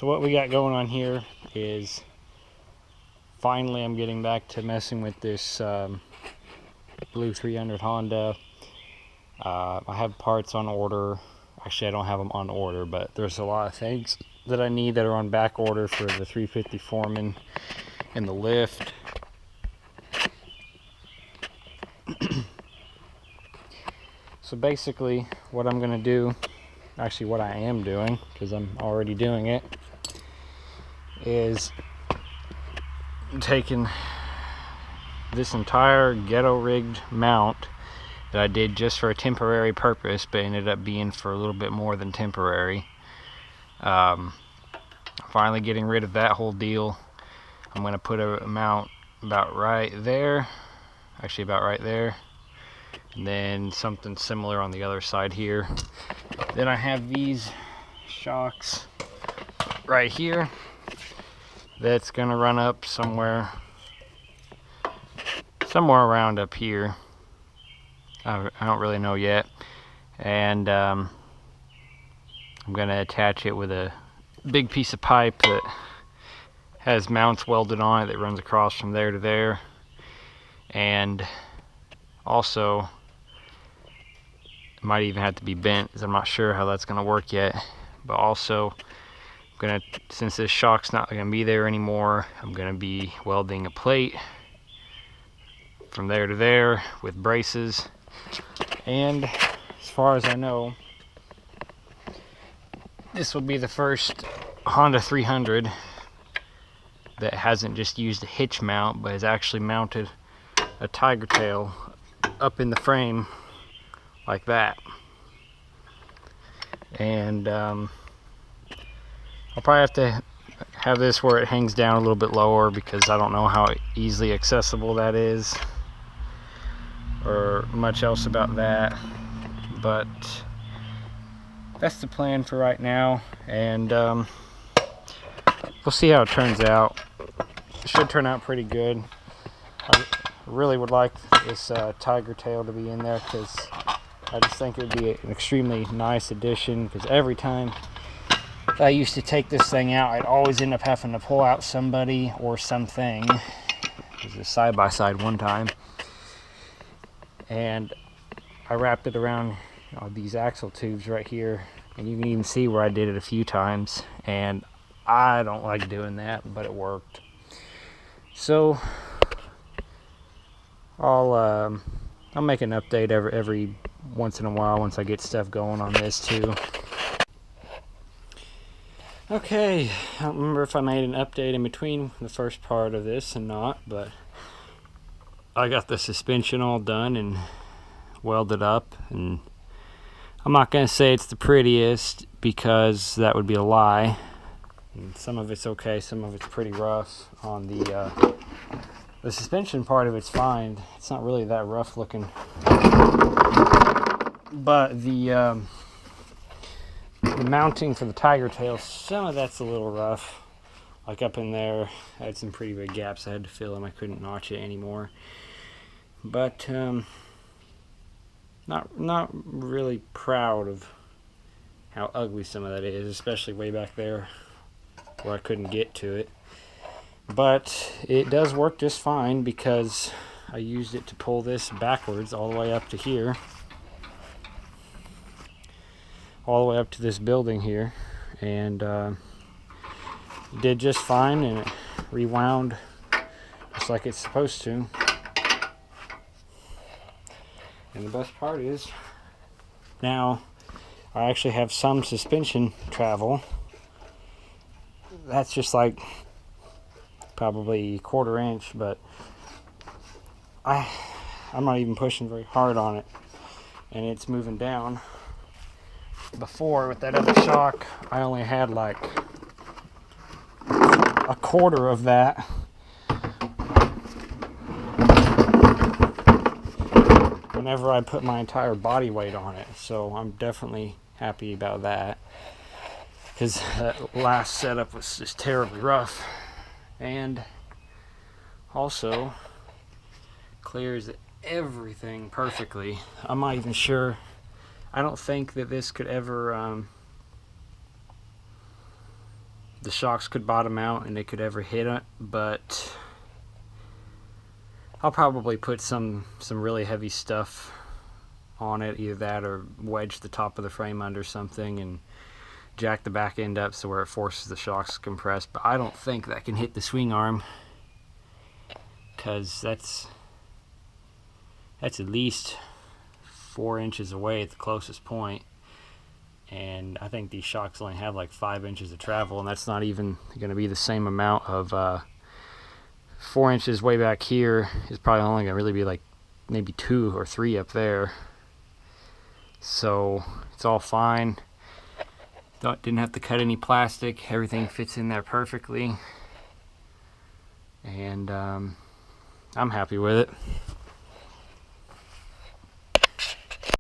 So what we got going on here is finally I'm getting back to messing with this Blue 300 Honda. I have parts on order. Actually, I don't have them on order, but there's a lot of things that I need that are on back order for the 350 Foreman and the lift. So basically what I'm going to do, actually what I am doing, because I'm already doing it, is taking this entire ghetto rigged mount that I did just for a temporary purpose, but ended up being for a little bit more than temporary. Finally getting rid of that whole deal. I'm going to put a mount about right there, actually about right there, and then something similar on the other side here. Then I have these shocks right here that's going to run up somewhere around up here. I don't really know yet. And I'm going to attach it with a big piece of pipe that has mounts welded on it that runs across from there to there. And also it might even have to be bent, because I'm not sure how that's going to work yet. But also I'm going to, since this shock's not going to be there anymore, I'm going to be welding a plate from there to there with braces. And as far as I know, this will be the first Honda 300 that hasn't just used a hitch mount, but has actually mounted a tiger tail up in the frame like that. And I'll probably have to have this where it hangs down a little bit lower, because I don't know how easily accessible that is or much else about that. But that's the plan for right now, and we'll see how it turns out. It should turn out pretty good. I really would like this tiger tail to be in there, because I just think it would be an extremely nice addition, because every time I used to take this thing out, I'd always end up having to pull out somebody or something. It was a side-by-side one time, and I wrapped it around these axle tubes right here, and you can even see where I did it a few times, and I don't like doing that, but it worked. So I'll make an update every once in a while once I get stuff going on this too. Okay, I don't remember if I made an update in between the first part of this and not, but I got the suspension all done and welded up, and I'm not going to say it's the prettiest, because that would be a lie. And some of it's okay, some of it's pretty rough. On the suspension part of it's fine. It's not really that rough looking. But the mounting for the tiger tail, some of that's a little rough. Like up in there, I had some pretty big gaps I had to fill them. I couldn't notch it anymore. But not really proud of how ugly some of that is, especially way back there where I couldn't get to it. But it does work just fine, because I used it to pull this backwards all the way up to here, all the way up to this building here, and it did just fine, and it rewound just like it's supposed to. And the best part is, now I actually have some suspension travel. That's just like probably a 1/4 inch, but I'm not even pushing very hard on it, and it's moving down. Before, with that other shock, I only had like a 1/4 of that. Whenever I put my entire body weight on it, so I'm definitely happy about that, because that last setup was just terribly rough. And also clears everything perfectly. I'm not even sure, I don't think that this could ever the shocks could bottom out and it could ever hit it, but I'll probably put some really heavy stuff on it, either that or wedge the top of the frame under something and jack the back end up so where it forces the shocks to compress. But I don't think that can hit the swing arm, because that's at least 4 inches away at the closest point, and I think these shocks only have like 5 inches of travel, and that's not even going to be the same amount of 4 inches way back here is probably only going to really be like maybe 2 or 3 up there. So it's all fine. Didn't have to cut any plastic. Everything fits in there perfectly, and I'm happy with it.